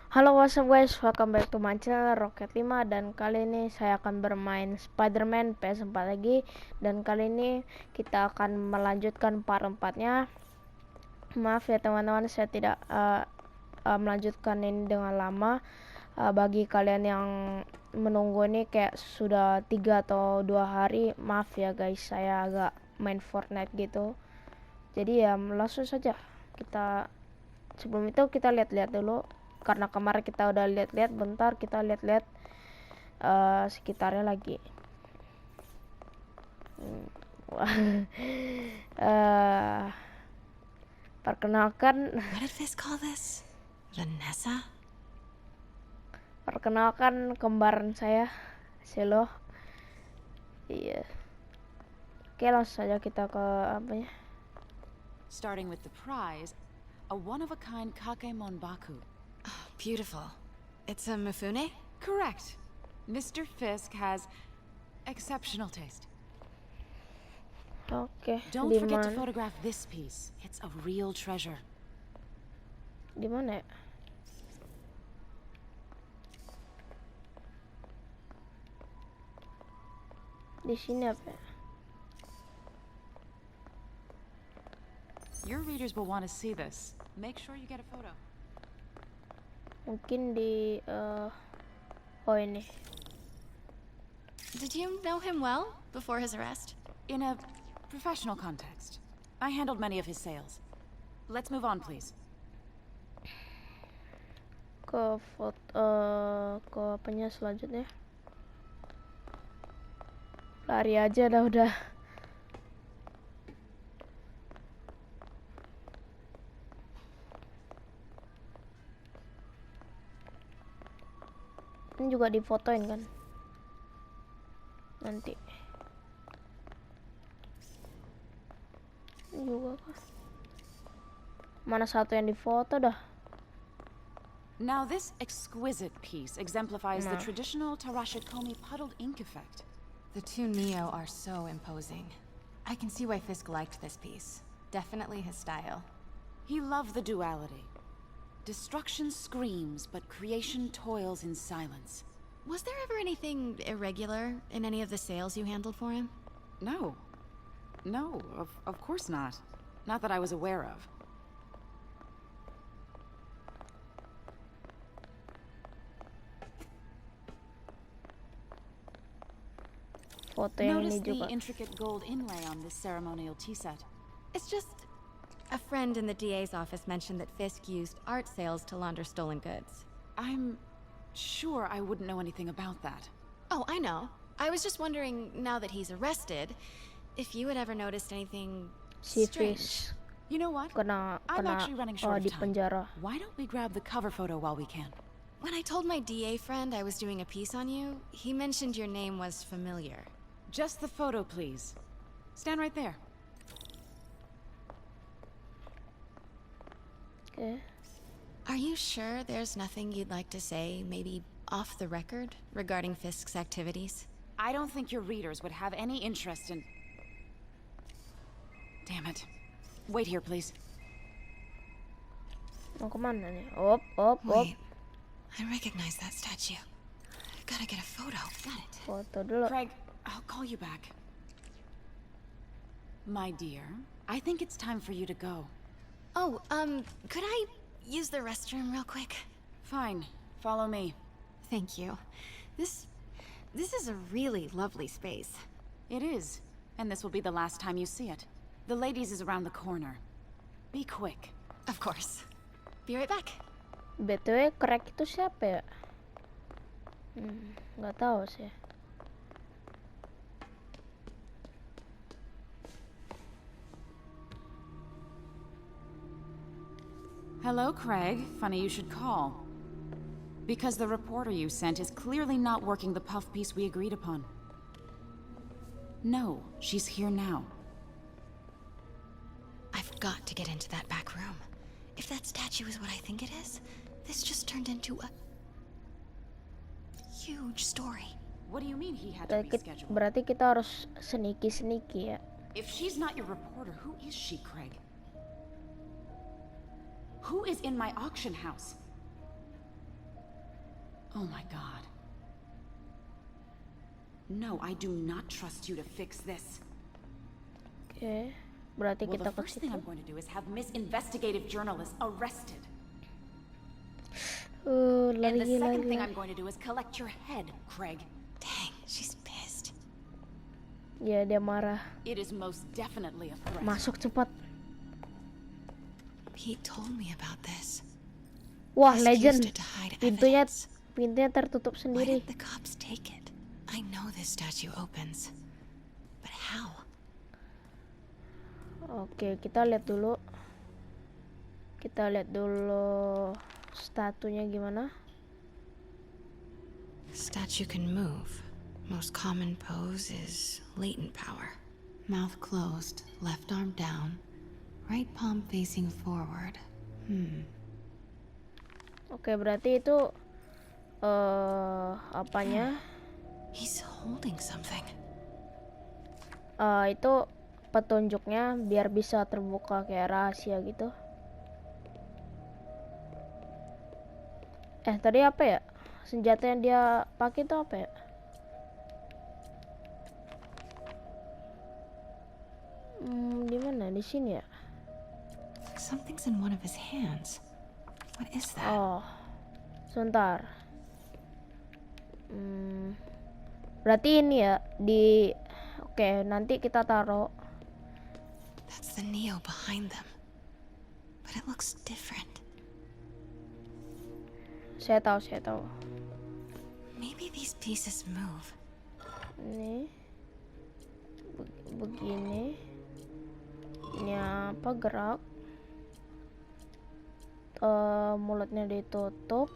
Halo, what's up guys, welcome back to my channel Rocket 5. Dan kali ini saya akan bermain Spider-Man PS4 lagi. Dan kali ini kita akan melanjutkan part 4-nya. Maaf ya teman-teman, saya tidak melanjutkan ini dengan lama. Bagi kalian yang menunggu ini kayak sudah 3 atau 2 hari, maaf ya guys, saya agak main Fortnite gitu. Jadi ya langsung saja kita, sebelum itu kita lihat-lihat dulu. Karena kemarin kita udah lihat-lihat, bentar kita lihat-lihat sekitarnya lagi. Perkenalkan, What did Fizz call this? Vanessa? perkenalkan kembaran saya, Selo. Iya. Oke, langsung saja kita ke apa ya? Starting with the prize, a one-of-a-kind Kakemon Baku. Oh, beautiful. It's a Mifune? Correct. Mr. Fisk has exceptional taste. Oke, Don't forget to photograph this piece. It's a real treasure. Di mana ya? Di sini apa ya? Your readers will want to see this. Make sure you get a photo. Mungkin di oh ini. Did you know him well before his arrest? In a professional context, I handled many of his sales. Let's move on, please. Ke foto ke apanya selanjutnya? Lari aja dah udah. Ini juga difotoin kan? Nanti. Ini juga kan? Mana satu yang difoto dah? Now this exquisite piece exemplifies the traditional Tarashikomi puddled ink effect. The two Neo are so imposing. I can see why Fisk liked this piece. Definitely his style. He loved the duality. Destruction screams, but creation toils in silence. Was there ever anything irregular in any of the sales you handled for him? No. No, of course not. Not that I was aware of. Foto yang Notice ini the juga. intricate gold inlay on this ceremonial tea set. It's just... A friend in the DA's office mentioned that Fisk used art sales to launder stolen goods. I'm sure I wouldn't know anything about that. Oh, I know. I was just wondering, now that he's arrested, if you had ever noticed anything Si strange. Fish You know what? kena I'm actually running short di of time. penjara. Why don't we grab the cover photo while we can? When I told my DA friend I was doing a piece on you, he mentioned your name was familiar. Just the photo, please. Stand right there. Okay. Are you sure there's nothing you'd like to say, maybe off the record, regarding Fisk's activities? I don't think your readers would have any interest in... Damn it. Wait here, please. Mau kemana nih? Op, op, op. Wait, I recognize that statue. Gotta get a photo. Got it. Foto dulu. Craig, I'll call you back. My dear, I think it's time for you to go. Oh, could I use the restroom real quick? Fine. Follow me. Thank you. This is a really lovely space. It is. And this will be the last time you see it. The ladies is around the corner. Be quick. Of course. Be right back. BTW Craig itu siapa ya? Nggak tahu sih. Hello, Craig. Funny you should call. Because the reporter you sent is clearly not working the puff piece we agreed upon. No, she's here now. I've got to get into that back room. If that statue is what I think it is, this just turned into a huge story. What do you mean he had to reschedule? Berarti kita harus sneaky ya. If she's not your reporter, who is she, Craig? Who is in my auction house? Oh my god. No, I do not trust you to fix this. Oke, berarti Well, kita the ke first thing situ. I'm going to do is have Miss Investigative Journalist arrested. And the second thing I'm going to do is collect your head, Craig. Dang, she's pissed. Ya, dia marah. It is most definitely a threat. Masuk cepat. Pete told me about this. Wah, Just legend. used it to hide Pintunya evidence. tertutup Why sendiri. did the cops take it? I know this statue opens, but how? Oke, kita lihat dulu. Kita lihat dulu statunya gimana. Statue can move. Most common pose is latent power. Mouth closed, left arm down, right palm facing forward. Oke, berarti itu apanya? He's holding something. Itu petunjuknya biar bisa terbuka kayak rahasia gitu. Tadi apa ya? Senjata yang dia pakai itu apa ya? Di mana? Di sini ya? Something's in one of his hands. What is that? Oh, sebentar. Berarti ini ya di. Oke, nanti kita taruh. That's the Neo behind them. But it looks different. Saya tahu. Maybe these pieces move. Ini begini. Ini apa, gerak. Mulutnya ditutup.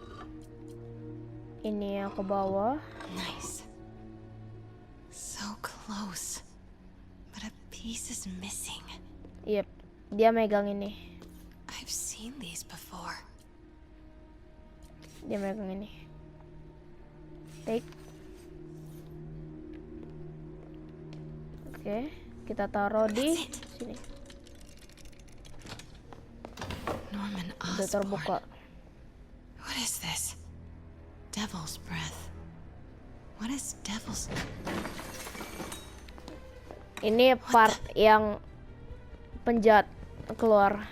Ini yang ke bawah. Nice. So close. But a piece is missing. Yep, dia megang ini. I've seen these before. Dia megang ini. Take. Oke, kita taruh di sini. Norman Udah Osborn. terbuka. What is this? Devil's breath. What is devil's... Ini part yang penjahat keluar.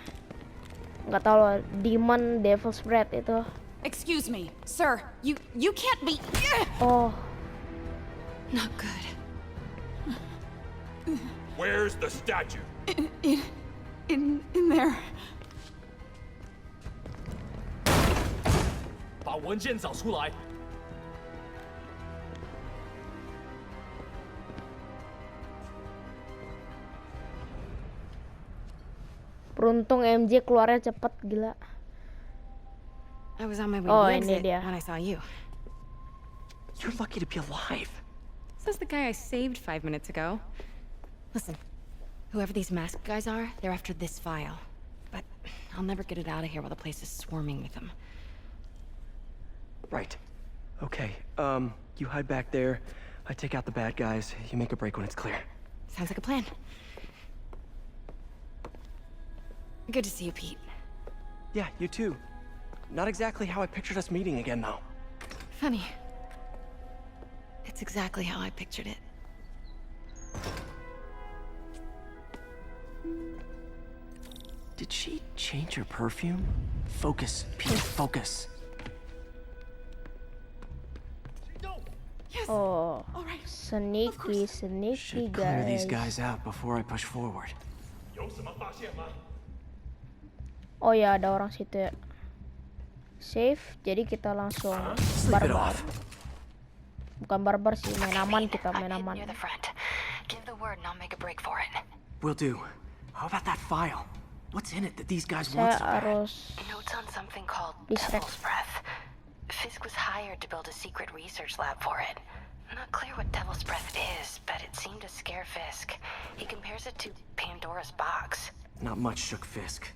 Nggak tahu loh, demon devil's breath itu. Excuse me, sir. You can't be. Oh, Not good. Where's the statue? In there. 把文件找出来。 beruntung MJ keluarnya cepet, gila. I was on my way Oh, to the ini exit dia. when I saw you. You're lucky to be alive. Says the guy I saved 5 minutes ago. Listen, whoever these masked guys are, they're after this file. But I'll never get it out of here while the place is swarming with them. Right. Okay, you hide back there. I take out the bad guys. You make a break when it's clear. Sounds like a plan. Good to see you, Pete. Yeah, you too. Not exactly how I pictured us meeting again, though. Funny. It's exactly how I pictured it. Did she change her perfume? Focus, Pete, focus. Oh, All right. sneaky Should clear these guys. guys out before I push forward. 有什么发现吗？ Oh ya, ada orang situ ya. Save, jadi kita langsung Sleep it barbar. off. Bukan barbar sih, main aman kita, main I'm aman. near the front. Give the word and I'll make a break for it. Will do. How about that file? What's in it that these guys Saya want so bad? harus Notes on something called Distract. Devil's Breath. Fisk was hired to build a secret research lab for it. Not clear what Devil's Breath is, but it seemed to scare Fisk. He compares it to Pandora's box. Not much shook Fisk.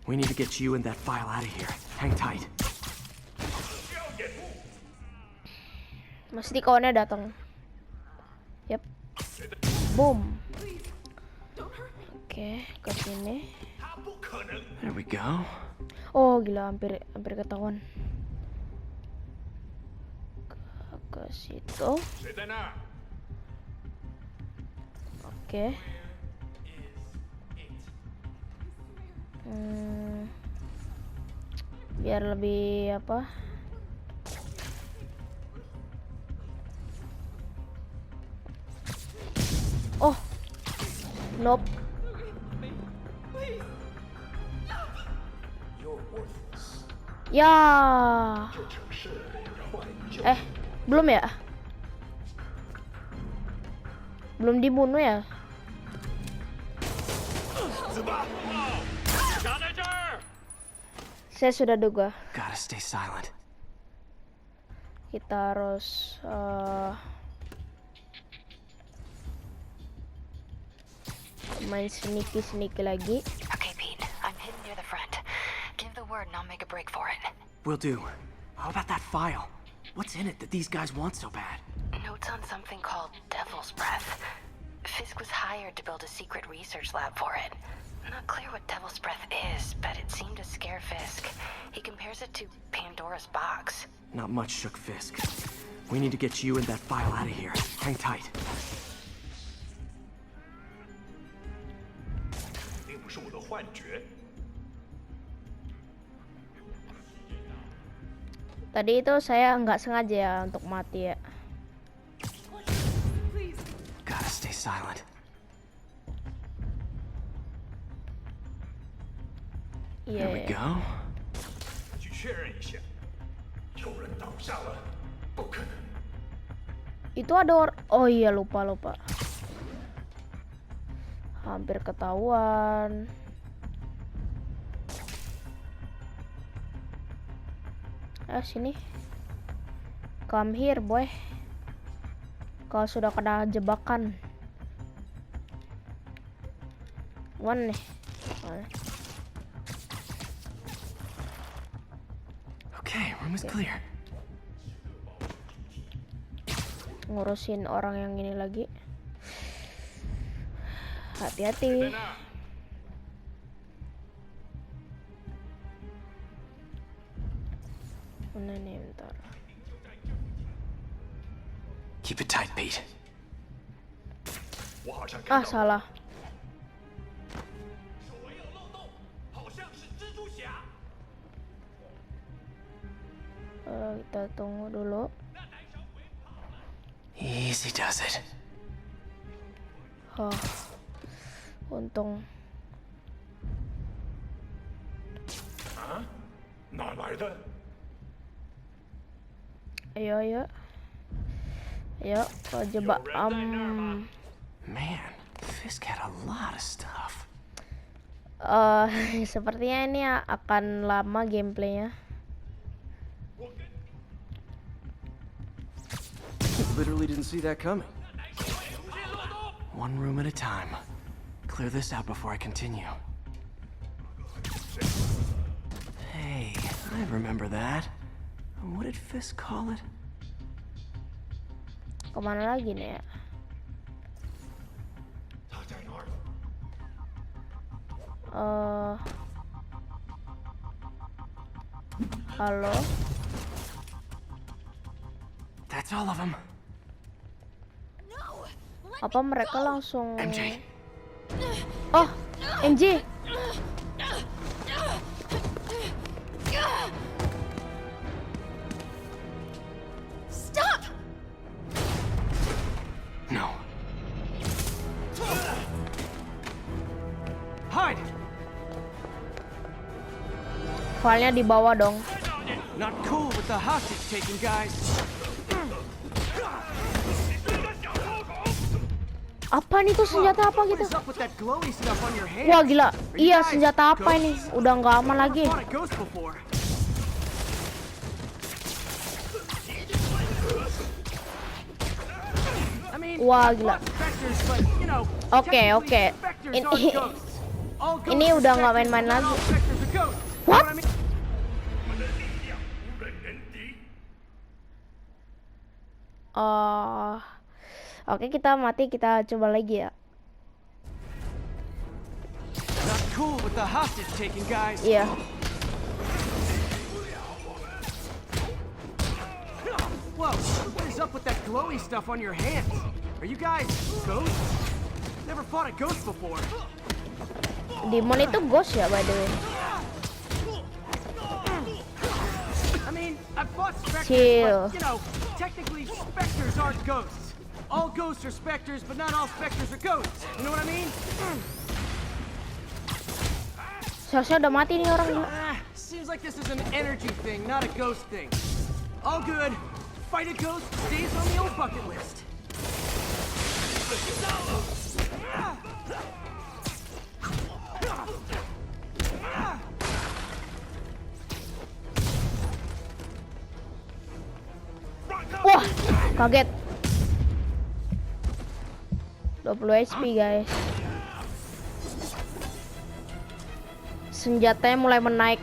We need to get you and that file out of here. Hang tight. Mesti kawannya datang. Yep. Boom. Oke, ke sini. 他不可能。 There we go. Oh, gila, hampir ketahuan. situ. 谁在那儿？ Oke. Biar lebih apa? Oh, nope. Ya. Belum ya? Belum dibunuh ya? 死吧！卡在这儿！ Saya sudah duga. Gotta stay silent. Kita harus main sneaky lagi. Okay, Pete. I'm hidden near the front. Give the word and I'll make a break for it. Will do. How about that file? What's in it that these guys want so bad? Notes on something called Devil's Breath. Fisk was hired to build a secret research lab for it. Not clear what Devil's Breath is, but it seemed to scare Fisk. He compares it to Pandora's box. Not much shook Fisk. We need to get you and that file out of here. Hang tight. 肯定不是我的幻觉。 Tadi itu saya nggak sengaja ya untuk mati ya. Gotta stay silent. There we Iya. go. 去确认一下，有人倒下了，不可能。 Itu ada oh iya lupa. Hampir ketahuan. Sini. Come here, boy. Kau sudah kena jebakan. One nih. Okay, room is clear. Ngurusin orang yang ini lagi. 谁在 Hati-hati. 那儿？ Mana nih bentar. Keep it tight, Pete. 我好像看到 Salah. 周围有漏洞，好像是蜘蛛侠。 Kita tunggu dulu. Easy does it. Untung. 啊？哪来的？ Ayo. Kau jebak. Man, Fisk had a lot of stuff. Sepertinya ini akan lama gameplaynya. Literally didn't see that coming. One room at a time. Clear this out before I continue. Hey, I remember that. What did Fisk call it? Kemana lagi nih ya? 他在哪儿？ Halo. That's all of them. Apa mereka langsung MJ. Oh, MJ. Stop! No. Hide! Filenya di bawah dong. Not cool with the hostage taking, guys. Apa nih tuh senjata apa gitu? What is up with that glowy stuff on your hand? Wah gila. Iya senjata apa ini? Udah nggak aman lagi. I thought a ghost before. I mean, Wah gila. vectors, but you know, Oke. technically, vectors Ini aren't ghosts. All ghosts ini are udah nggak vectors, main-main but not lagi. all vectors are ghosts. What? Know what I mean? 我们的力量无人能敌。 Oke kita mati, kita coba lagi ya. Not cool with the hostage taking, guys. Iya. Whoa, what is up with that glowy stuff on your hands? Are you guys ghosts? Never fought a ghost before. Demon itu ghost ya, by the way. I mean, I've fought specters, Chill. but, you know, technically specters aren't ghosts. All ghosts are specters, but not all specters are ghosts. You know what I mean? Seharusnya udah mati nih orang. Seems like this is an energy thing, not a ghost thing. All good. Fight a ghost stays on the old bucket list. Wah, kaget. 20 HP guys. Senjatanya mulai menaik,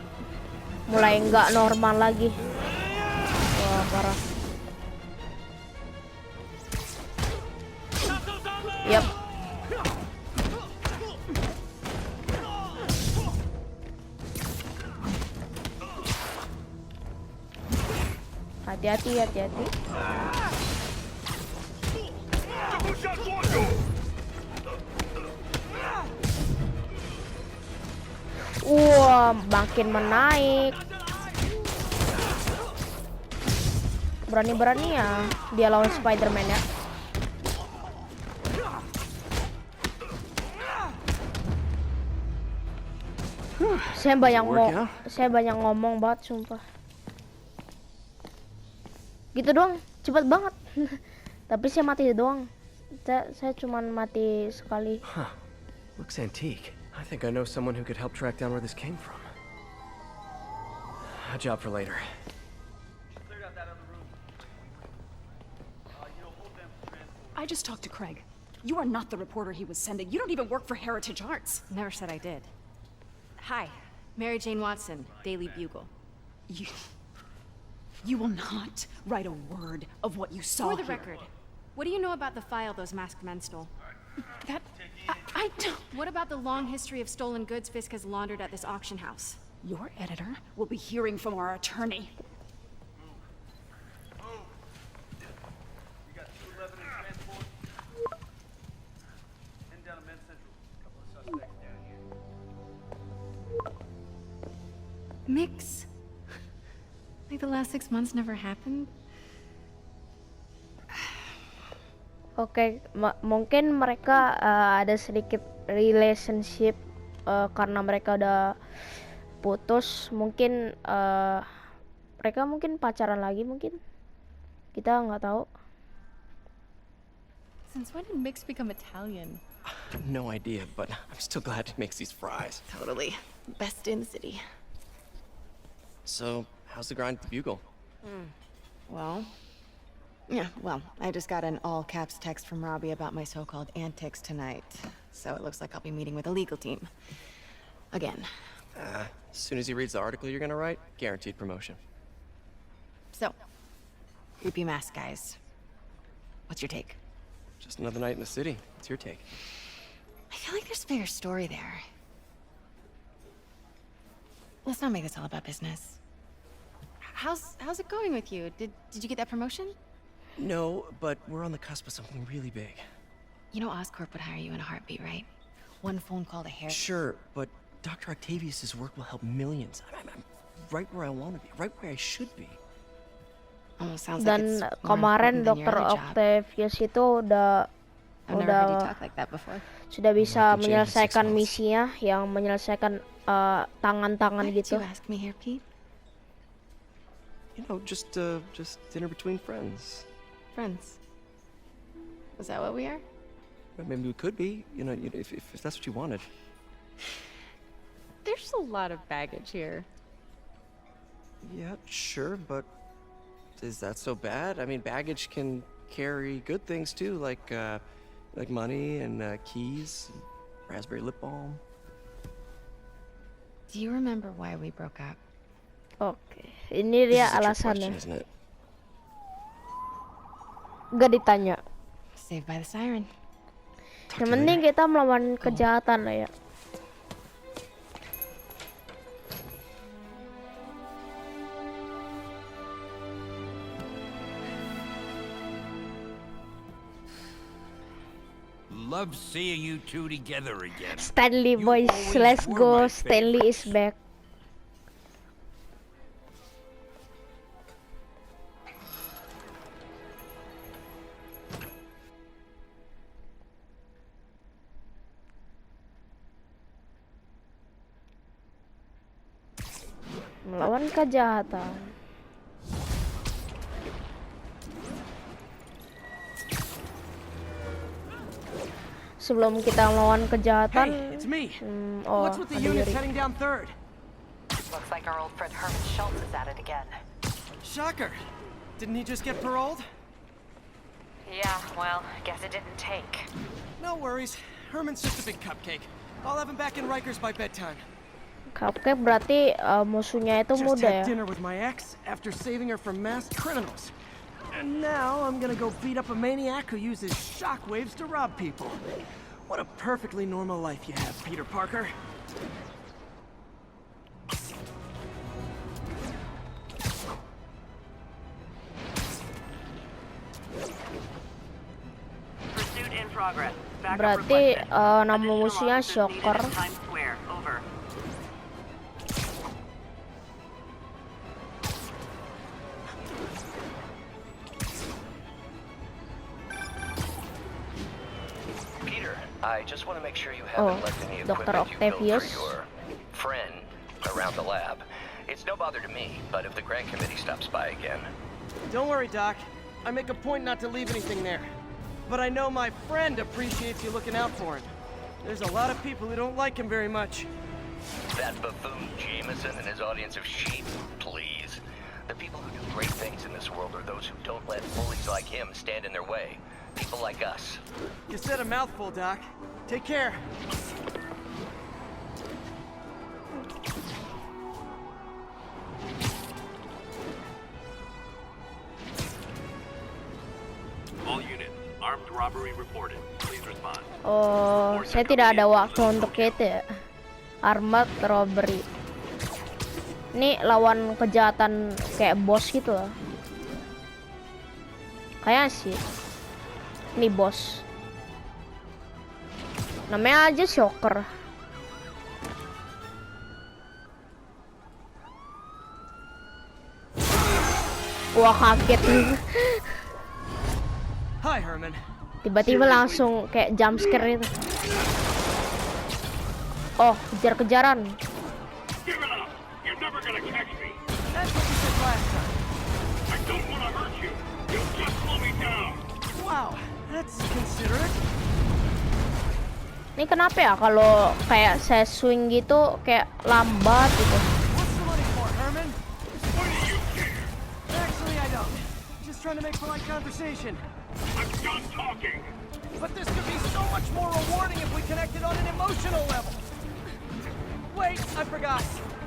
mulai nggak normal lagi. Wah, parah. Yap. Hati-hati, hati-hati. Wah, makin menaik. Berani-berani ya dia lawan Spider-Man ya. Saya banyak ngomong banget sumpah. Gitu doang, cepet banget. Tapi saya mati doang. Saya cuman mati sekali. Huh. Looks antique. I think I know someone who could help track down where this came from. A job for later. I just talked to Craig. You are not the reporter he was sending. You don't even work for Heritage Arts. Never said I did. Hi, Mary Jane Watson, Daily Bugle. You will not write a word of what you saw For the here. record, what do you know about the file those masked men stole? That... I don't... What about the long history of stolen goods Fisk has laundered at this auction house? Your editor will be hearing from our attorney. Mix? Like the last 6 months never happened? Oke, mungkin mereka ada sedikit relationship karena mereka udah putus. Mungkin mereka mungkin pacaran lagi mungkin. Kita nggak tahu. Since when did Mix become Italian? No idea, but I'm still glad it makes these fries. Totally. Best in the city. So, how's the grind at the Bugle? Well, I just got an all-caps text from Robbie about my so-called antics tonight. So it looks like I'll be meeting with a legal team. Again. As soon as he reads the article you're gonna write, guaranteed promotion. So, creepy mask guys. What's your take? Just another night in the city. What's your take? I feel like there's a bigger story there. Let's not make this all about business. How's it going with you? Did you get that promotion? No, but we're on the cusp of something really big. You know Oscorp would hire you in a heartbeat, right? One phone call to hair. Sure, but Dr. Octavius's work will help millions. I'm right where I want to be, right where I should be. Almost sounds like it's Dan more kemarin important than your Dr. other job. Octavius itu udah I've never heard you talk like that before. sudah bisa Like to change in 6 menyelesaikan months. misinya yang menyelesaikan tangan-tangan Why did gitu. you ask me here, Pete? You know, just dinner between friends. Friends. Is that what we are? Well, maybe we could be, you know, if that's what you wanted. There's a lot of baggage here. Yeah, sure, but is that so bad? I mean, baggage can carry good things too, like money and keys, and raspberry lip balm. Do you remember why we broke up? Oke, ini This dia is a trick question, alasannya. isn't it? Gak ditanya. Saved by the siren. Talk Yang to you penting later. kita melawan kejahatan lah ya. love seeing you two together again. Stanley You boys, always let's were go. my Stanley is back. Melawan kejahatan. Sebelum kita melawan kejahatan, Hey, it's me. oh, What's with the ada units Yuri. heading down third? Looks like our old friend Herman Schultz is at it again. Shocker. Didn't he just get paroled? Yeah, well, guess it didn't take. No worries. Herman's just a big cupcake. I'll have him back in Rikers by bedtime. Cupcake berarti musuhnya itu Just muda had ya. dinner with my ex after saving her from masked criminals. And now I'm gonna go beat up a maniac who uses shockwaves to rob people. What a perfectly normal life you have, Peter Parker. Pursuit in progress. Backup Berarti requested. nama Additional musuhnya officers needed Shocker. in Times Square. Over. Peter, I just want to make sure you Oh, haven't left any Dr. equipment you built Octavius. for your friend around the lab. It's no bother to me, but if the grant committee stops by again. Don't worry, Doc. I make a point not to leave anything there. But I know my friend appreciates you looking out for him. There's a lot of people who don't like him very much. That buffoon Jameson and his audience of sheep, please. The people who do great things in this world are those who don't let bullies like him stand in their way. People like us. You said a mouthful, Doc. Take care. All units, armed robbery reported. Please respond. Oh, saya tidak ada waktu untuk itu ya. Armored robbery. Ini lawan kejahatan kayak bos gitu lah. Kayak sih. Ini bos. Namanya aja Shocker. Wah, kaget nih. Hi, Herman. Tiba-tiba langsung kayak jump scare itu. Oh, kejar-kejaran. Give it up! You're never gonna catch me! That's what you said last time. I don't wanna hurt you! You'll just slow me down! Wow, that's considerate. Ini kenapa ya kalau kayak saya swing gitu kayak lambat gitu. What's the money for, Herman? What do you care? Actually, I don't. Just trying to make polite conversation. I'm done talking! But this could be so much more rewarding if we connected on an emotional level. Wait, I forgot.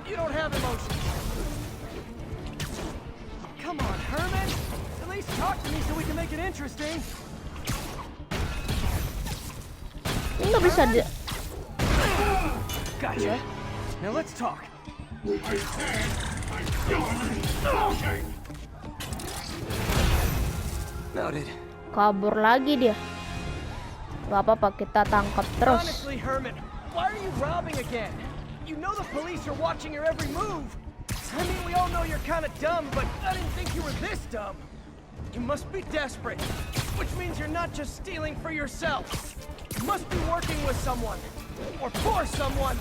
You don't have emotions. Come on, Herman. At least talk to me so we can make it interesting. Ini nggak bisa di... Gotcha. Now let's talk. I said I'm done talking! Noted. kabur lagi dia. Gak apa-apa, kita tangkap terus. Honestly, Herman, why are you robbing again? You know the police are watching your every move. I mean, we all know you're kind of dumb, but I didn't think you were this dumb. You must be desperate, which means you're not just stealing for yourself. You must be working with someone, or for someone.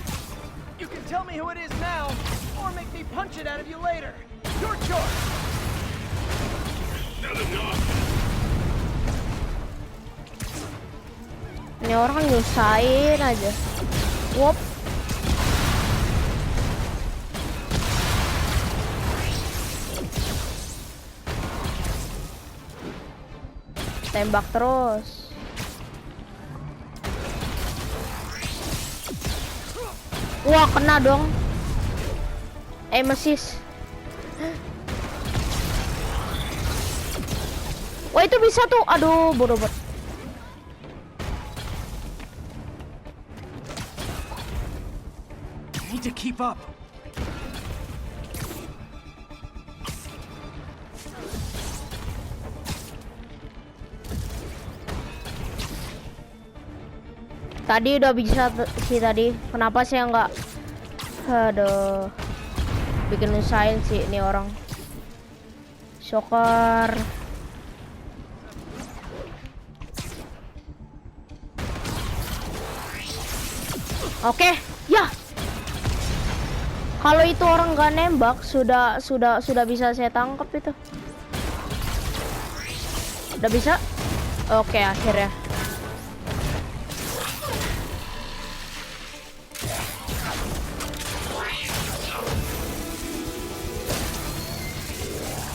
You can tell me who it is now, or make me punch it out of you later. Your choice. Said enough! Ini orang nyusahin aja. Wop. Tembak terus. Wah, kena dong. Mesis. Wah, itu bisa tuh. Aduh, bodoh banget. I need to keep up. Tadi udah bisa sih tadi. Kenapa sih nggak? Aduh. Bikin usahain sih ini orang. Shocker. Oke, ya. Kalau itu orang nggak nembak, sudah bisa saya tangkap itu. Udah bisa? Oke, akhirnya.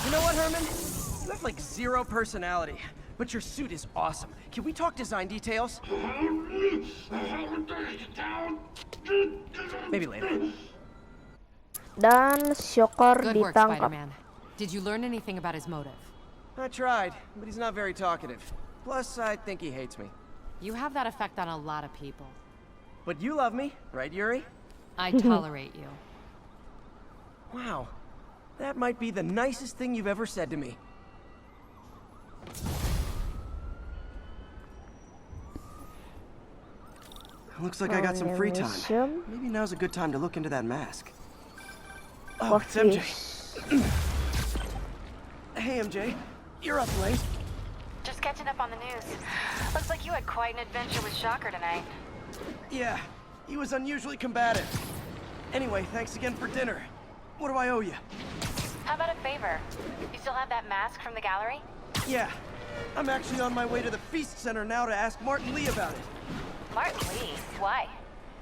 You know what, Herman? You have like zero personality, but your suit is awesome. Can we talk design details? Maybe later. Dan Shocker Good work, ditangkap. Spider-Man. Did you learn anything about his motive? I tried, but he's not very talkative. Plus, I think he hates me. You have that effect on a lot of people. But you love me, right, Yuri? I tolerate you. Wow. That might be the nicest thing you've ever said to me. Looks like I got some free time. Maybe now's a good time to look into that mask. Oh, it's MJ. Hey, MJ. You're up late. Just catching up on the news. Looks like you had quite an adventure with Shocker tonight. Yeah, he was unusually combative. Anyway, thanks again for dinner. What do I owe you? How about a favor? You still have that mask from the gallery? Yeah, I'm actually on my way to the Feast Center now to ask Martin Lee about it. Martin Lee? Why?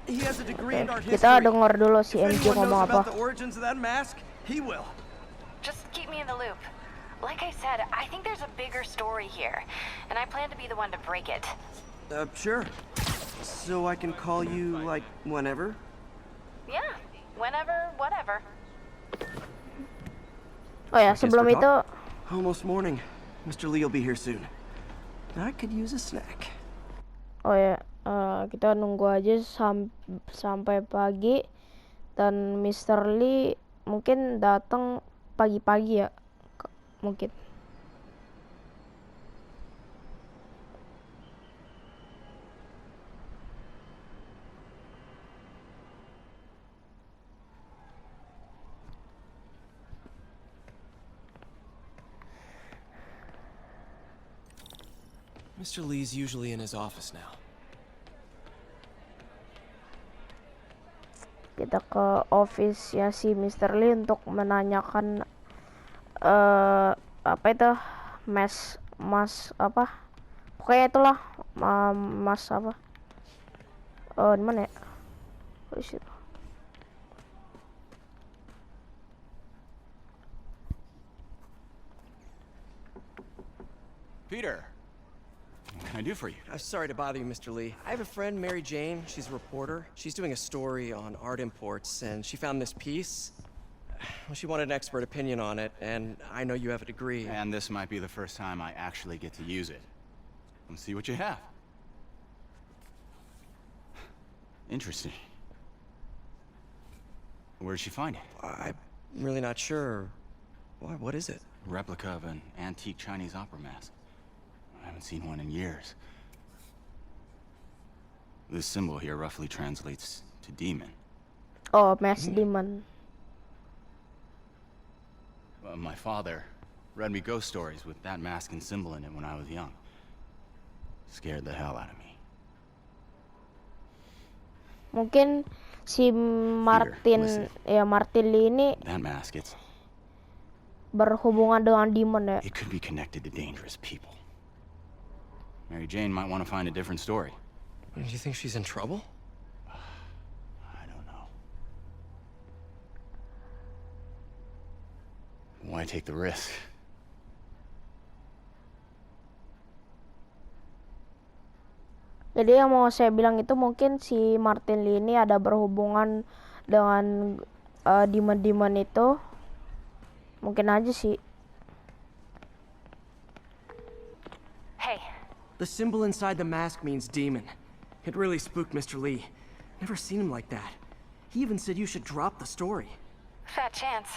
He has a degree in art history. Kita dengar dulu si If MJ anyone ngomong knows apa. about the origins of that mask, he will. Just keep me in the loop. Like I said, I think there's a bigger story here, and I plan to be the one to break it. Sure. So I can call you, like, whenever? Yeah, whenever, whatever. Oh ya, sebelum itu Almost morning. Mr. Lee will be here soon. I could use a snack. oh ya, kita nunggu aja sampai pagi dan Mr. Lee mungkin datang pagi-pagi ya. Mungkin. Mr. Lee's usually in his office now. Kita ke office ya si Mr. Lee untuk menanyakan apa itu mas apa pokoknya itulah mas apa di mana ya di situ. Peter, what can I do for you? I'm sorry to bother you, Mr. Lee. I have a friend, Mary Jane. She's a reporter. She's doing a story on art imports, and she found this piece. Well, she wanted an expert opinion on it, and I know you have a degree. And this might be the first time I actually get to use it. Let's see what you have. Interesting. Where did she find it? I'm really not sure. Why, what is it? A replica of an antique Chinese opera mask. I haven't seen one in years. This symbol here roughly translates to demon. Oh, mask demon. My father read me ghost stories with that mask and symbol in it when I was young. Scared the hell out of me. Mungkin si Martin Martin Lee ini That mask, it's berhubungan dengan demon ya. it could be connected to dangerous people. Mary Jane might want to find a different story. Do you think she's in trouble? I don't know. Why take the risk? Jadi yang mau saya bilang itu mungkin si Martin Lee ini ada berhubungan dengan demon-demon itu. Mungkin aja sih. Hey, The symbol inside the mask means demon. It really spooked Mr. Lee. Never seen him like that. He even said you should drop the story. fat chance.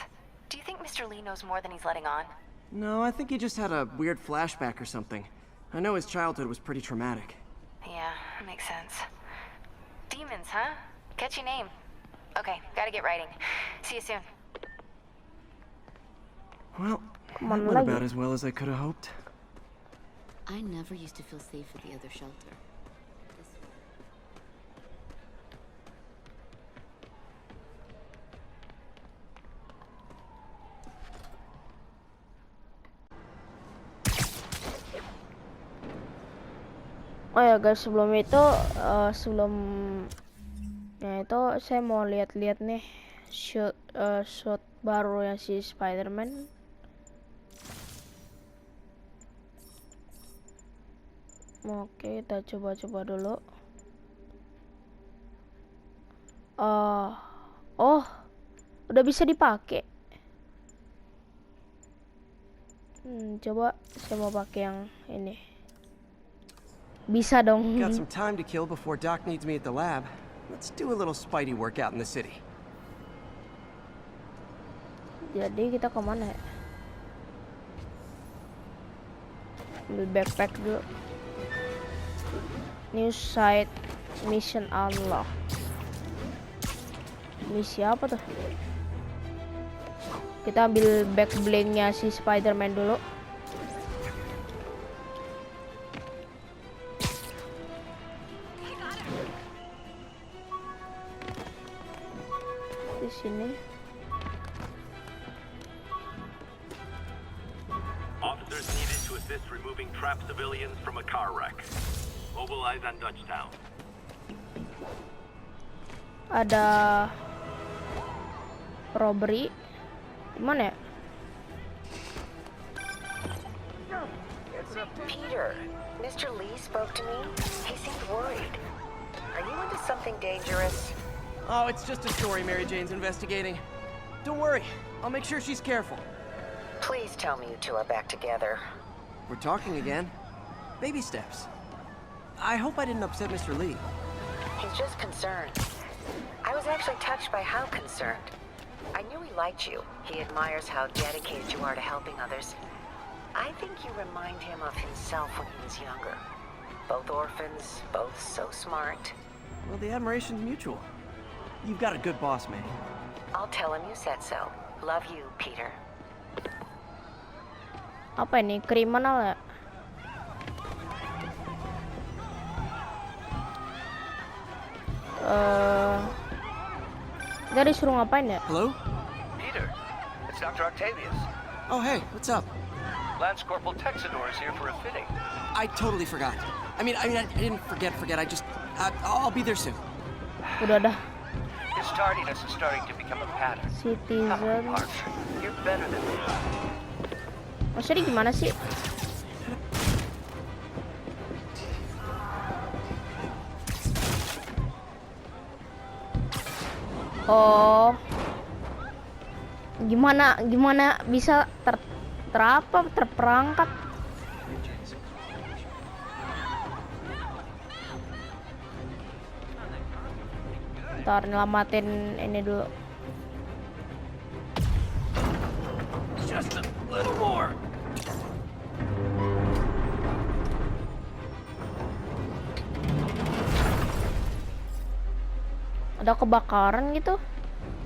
Do you think Mr. Lee knows more than he's letting on? No, I think he just had a weird flashback or something. I know his childhood was pretty traumatic. Yeah, makes sense. Demons, huh? Catchy name. Okay, gotta get writing. See you soon. Well, Kemana that went lagi? about as well as I could have hoped. I never used to feel safe at the other shelter. Oh ya guys, sebelum itu itu saya mau lihat-lihat nih shoot baru ya si Spider-Man. Oke, kita coba-coba dulu. Oh, udah bisa dipakai. Coba saya mau pakai yang ini. Bisa dong. Got some time to kill before Doc needs me at the lab. Let's do a little Spidey workout in the city. Jadi kita kemana ya? Ambil backpack dulu. New site mission unlock. Misi apa tuh? Kita ambil back blingnya si Spider-Man dulu. Di sini. Officers needed to assist removing trapped civilians from a car wreck. Mobilize on Dutchtown. Ada robbery. Gimana ya? Peter, Mr. Lee spoke to me. He seemed worried. Are you into something dangerous? Oh, it's just a story Mary Jane's investigating. Don't worry, I'll make sure she's careful. Please tell me you two are back together. We're talking again. Baby steps. I hope I didn't upset Mr. Lee. He's just concerned. I was actually touched by how concerned. I knew he liked you. He admires how dedicated you are to helping others. I think you remind him of himself when he was younger. Both orphans, both so smart. Well, the admiration's mutual. You've got a good boss, May. I'll tell him you said so. Love you, Peter. Apa ini? Kriminal ya? Kita disuruh ngapain ya? Hello? Peter, it's Dr. Octavius. Oh, hey, what's up? Lance Corporal Texador is here for a fitting. I totally forgot. I didn't forget. I'll be there soon. Udah dah. His tardiness is starting to become a pattern. Citizen. You're better than me. Maksudnya gimana sih? Oh, gimana bisa terperangkap? Ntar nyelamatin ini dulu. Just a little more. Ada kebakaran gitu.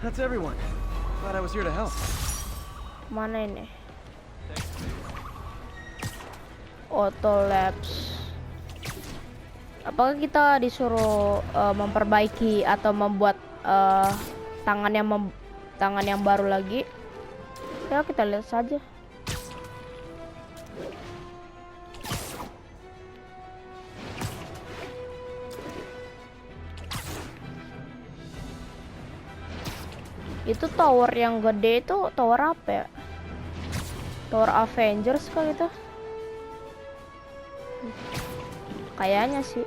That's everyone. Glad I was here to help. Mana ini? Auto labs. Apakah kita disuruh memperbaiki atau membuat tangan yang baru lagi? Ya kita lihat saja. Itu tower yang gede itu tower apa ya? Tower Avengers kali itu? Kayaknya sih.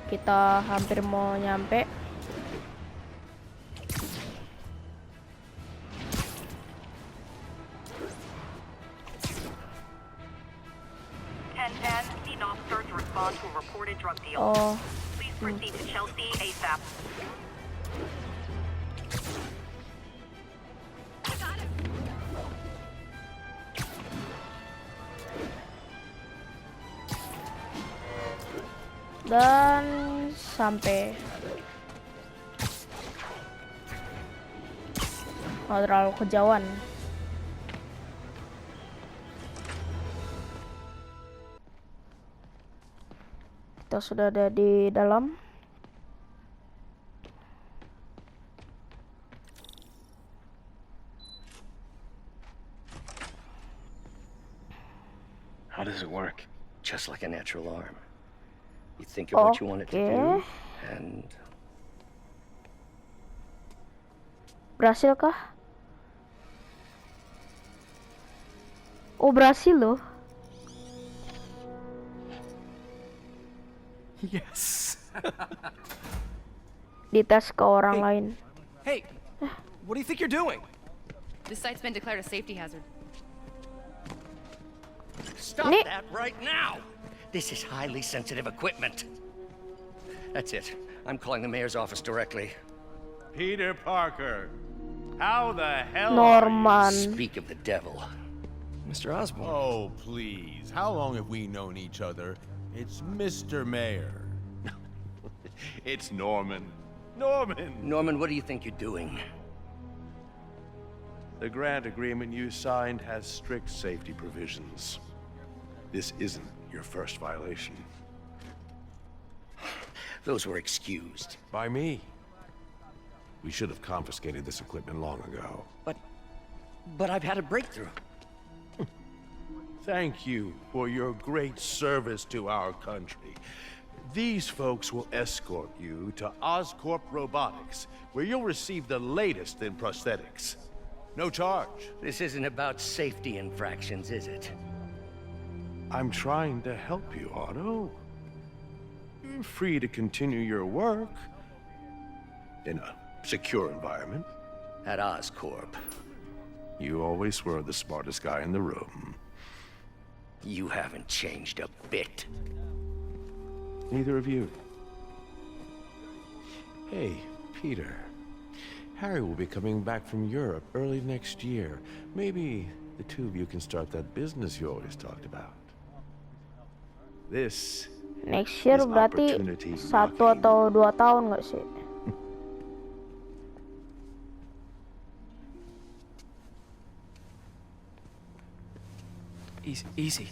Kita hampir mau nyampe. Oh. Dan sampai terlalu kejauhan. Kita sudah ada di dalam. How does it work? Just like a natural arm. You think of what you want it to do, and... Berhasil kah? Oh, berhasil loh. Yes. Dites ke orang lain. Hey, what do you think you're doing? This site's been declared a safety hazard. Stop that right now! This is highly sensitive equipment. That's it. I'm calling the mayor's office directly. Peter Parker, how the hell Norman. Speak of the devil. Mr. Osborn. Oh, please. How long have we known each other? It's Mr. Mayor. It's Norman. Norman! Norman, what do you think you're doing? The grant agreement you signed has strict safety provisions. This isn't your first violation. Those were excused. By me. We should have confiscated this equipment long ago. But I've had a breakthrough. Thank you for your great service to our country. These folks will escort you to Oscorp Robotics, where you'll receive the latest in prosthetics. No charge. This isn't about safety infractions, is it? I'm trying to help you, Otto. You're free to continue your work in a secure environment. At Oscorp. You always were the smartest guy in the room. You haven't changed a bit. Neither of you. Hey, Peter. Harry will be coming back from Europe early next year. Maybe the two of you can start that business you always talked about. This Next year is berarti opportunity 1 knocking. atau 2 tahun nggak sih? Easy.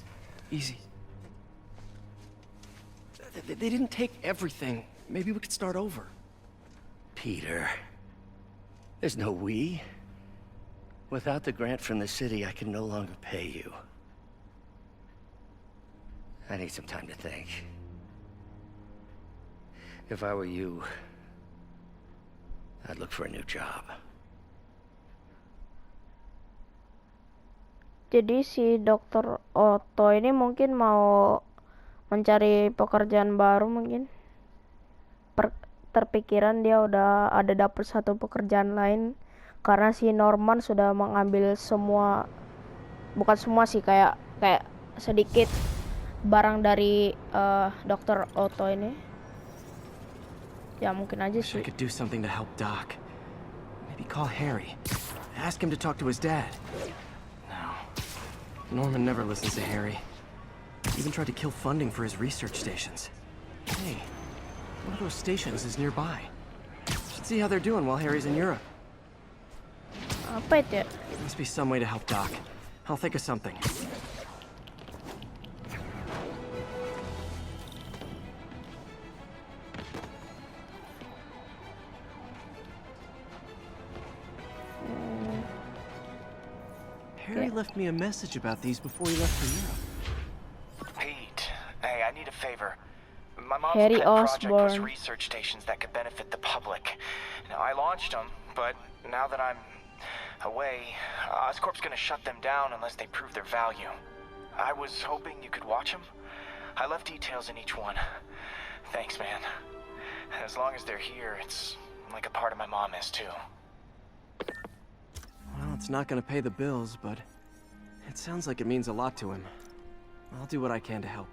They didn't take everything. Maybe we could start over. Peter. There's no we. Without the grant from the city, I can no longer pay you. I need some time to think. If I were you, I'd look for a new job. Jadi si Dokter Otto ini mungkin mau mencari pekerjaan baru mungkin. Terpikiran dia udah ada dapat satu pekerjaan lain karena si Norman sudah mengambil semua, bukan semua sih, kayak sedikit barang dari Dokter Otto ini. Ya mungkin aja sih. I could do something to help Doc. Maybe call Harry. Ask him to talk to his dad. Norman never listens to Harry. He even tried to kill funding for his research stations. Hey, one of those stations is nearby. Should see how they're doing while Harry's in Europe. Apa itu ya? There must be some way to help Doc. I'll think of something. Harry left me a message about these before he left for Europe. Pete, hey, I need a favor. My mom's Harry pet project was Osborn. research stations that could benefit the public. Now, I launched them, but now that I'm away, Oscorp's gonna shut them down unless they prove their value. I was hoping you could watch them. I left details in each one. Thanks, man. As long as they're here, it's like a part of my mom is, too. Well, it's not gonna pay the bills, but it sounds like it means a lot to him. I'll do what I can to help.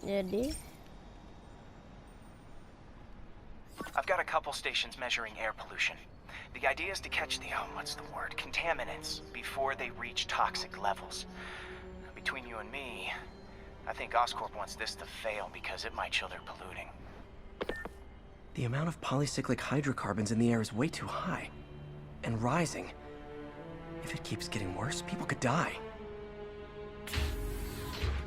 Jadi I've got a couple stations measuring air pollution. The idea is to catch the, contaminants before they reach toxic levels. Between you and me, I think Oscorp wants this to fail because it might show they're polluting. The amount of polycyclic hydrocarbons in the air is way too high. And rising. If it keeps getting worse, people could die.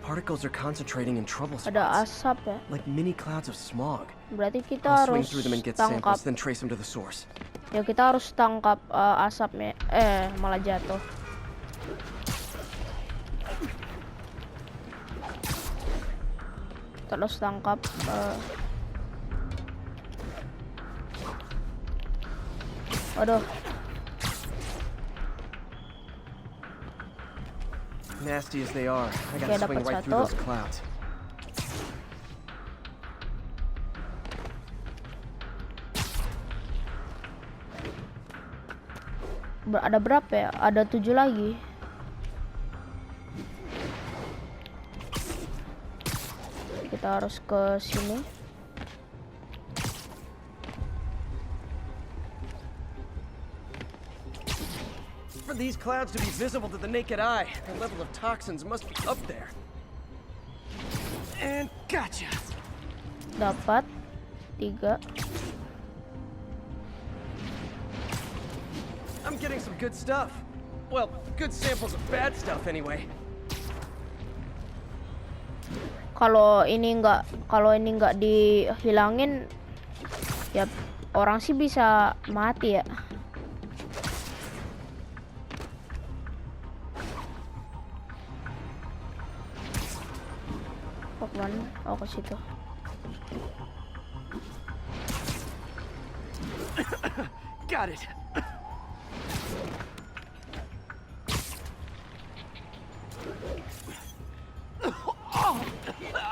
Particles are concentrating in trouble spots. Ada asap ya. Like mini clouds of smog. Berarti kita I'll swing harus through them and get tangkap. samples, then trace them to the source. Ya kita harus tangkap asapnya. Malah jatuh. Terus tangkap. Waduh. Nasty as they are, I gotta Oke, swing dapat right through satu. those clouds. Ada berapa ya? Ada 7 lagi. Kita harus ke sini. For these clouds to be visible to the naked eye, the level of toxins must be up there. And gotcha. Dapat 3. I'm getting some good stuff. Well, good samples of bad stuff anyway. Kalau ini nggak dihilangin, ya orang sih bisa mati ya. Kemana? Oh, ke situ. Got it.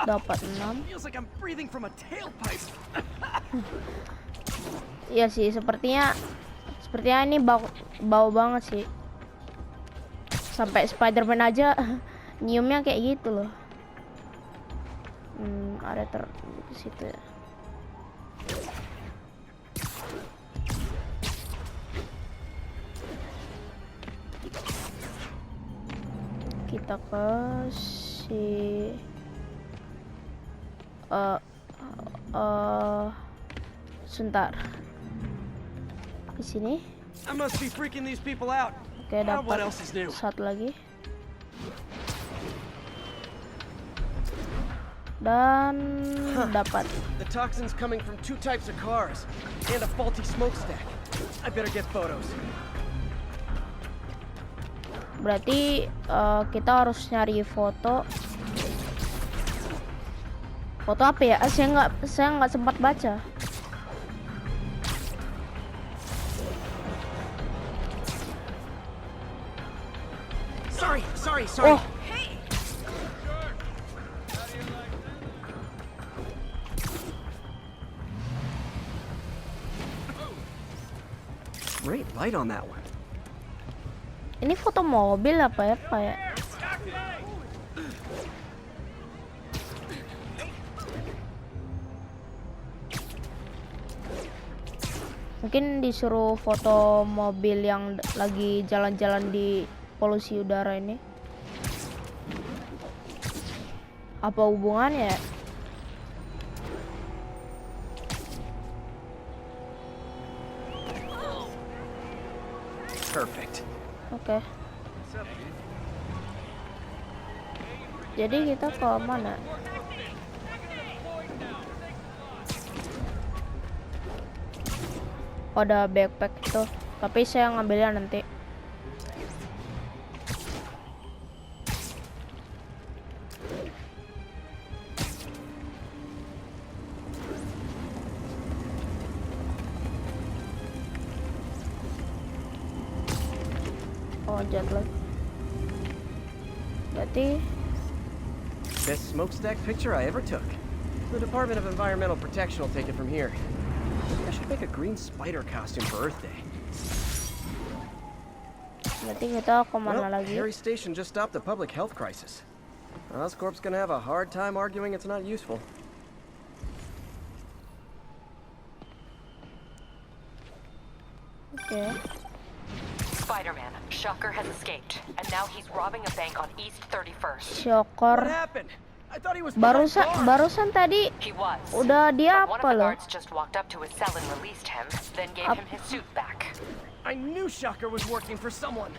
Dapat 6. Feels like I'm breathing from a tailpipe. Iya sih, sepertinya ini bau banget sih. Sampai Spider-Man aja nyiumnya kayak gitu loh. Ada ke situ ya. Kita ke si sebentar. Ke sini. I must be freaking these people out. Oke, What dapat else is new? satu lagi. Dan dapat. The toxins coming from 2 types of cars and a faulty smokestack. I better get photos. Berarti kita harus nyari foto. Foto apa ya? Saya nggak sempat baca. Sorry. Oh. Great light on that one. Ini foto mobil apa ya? Mungkin disuruh foto mobil yang lagi jalan-jalan di polusi udara ini. Apa hubungannya? Perfect. Oke. Jadi kita ke mana? Oh, ada backpack tuh, tapi saya ngambilnya nanti. Oh, jet lag. Berarti Best smokestack picture I ever took. The Department of Environmental Protection will take it from here. Maybe I should make a green spider costume for Earth Day. berarti kita kemana Well, lagi? Harry Station just stopped a public health crisis. Oscorp's gonna have a hard time arguing it's not useful. Oke. Spider-Man, Shocker has escaped, and now he's robbing a bank on East 31st. Shocker. What happened? Barusan tadi udah dia One of apa the loh? guards just walked up to his cell and released him, then gave him his suit back. I knew Shocker was working for someone.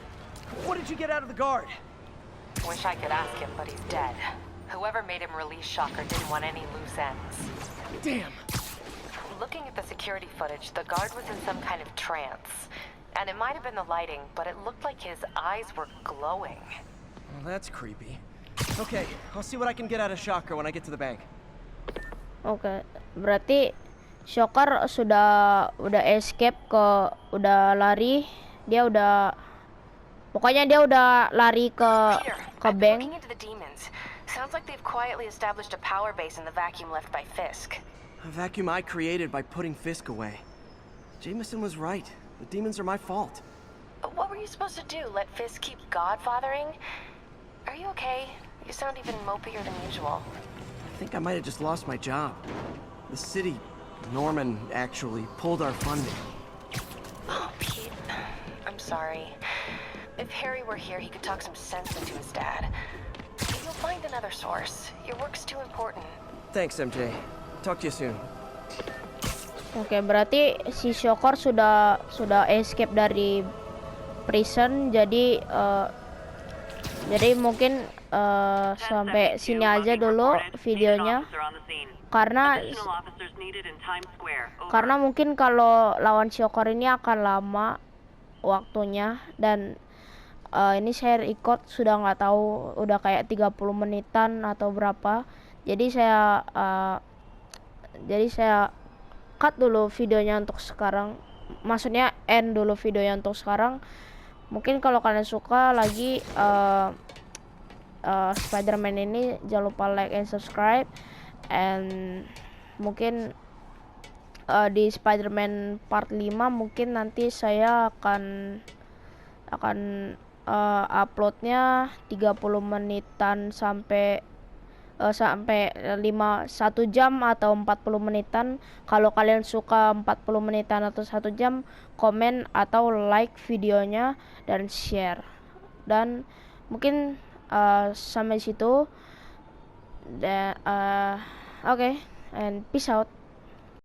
What did you get out of the guard? Wish I could ask him, but he's dead. Whoever made him release Shocker didn't want any loose ends. Damn. Looking at the security footage, the guard was in some kind of trance. And it might have been the lighting, but it looked like his eyes were glowing. Well, that's creepy. Okay, I'll see what I can get out of Shocker when I get to the bank. Oke, berarti Shocker udah escape udah lari. Dia udah pokoknya dia udah lari ke bank. Looking into the demons. Sounds like they've quietly established a power base in the vacuum left by Fisk. A vacuum I created by putting Fisk away. Jameson was right. The demons are my fault. What were you supposed to do? Let Fisk keep godfathering? Are you okay? You sound even mopier than usual. I think I might have just lost my job. The city, Norman, actually pulled our funding. Oh, Pete. I'm sorry. If Harry were here, he could talk some sense into his dad. You'll find another source. Your work's too important. Thanks, MJ. Talk to you soon. Oke, berarti si Shocker sudah escape dari prison, jadi mungkin sampai sini aja dulu videonya, karena mungkin kalau lawan Shocker ini akan lama waktunya, dan ini saya record sudah nggak tahu udah kayak 30 menitan atau berapa, jadi saya cut dulu videonya untuk sekarang, maksudnya end dulu videonya untuk sekarang. Mungkin kalau kalian suka lagi Spider-Man ini, jangan lupa like and subscribe, and mungkin di Spider-Man part 5 mungkin nanti saya akan uploadnya 30 menitan sampai 1 jam atau 40 menitan. Kalau kalian suka 40 menitan atau 1 jam, komen atau like videonya dan share. Dan mungkin sampai situ. Oke, and peace out.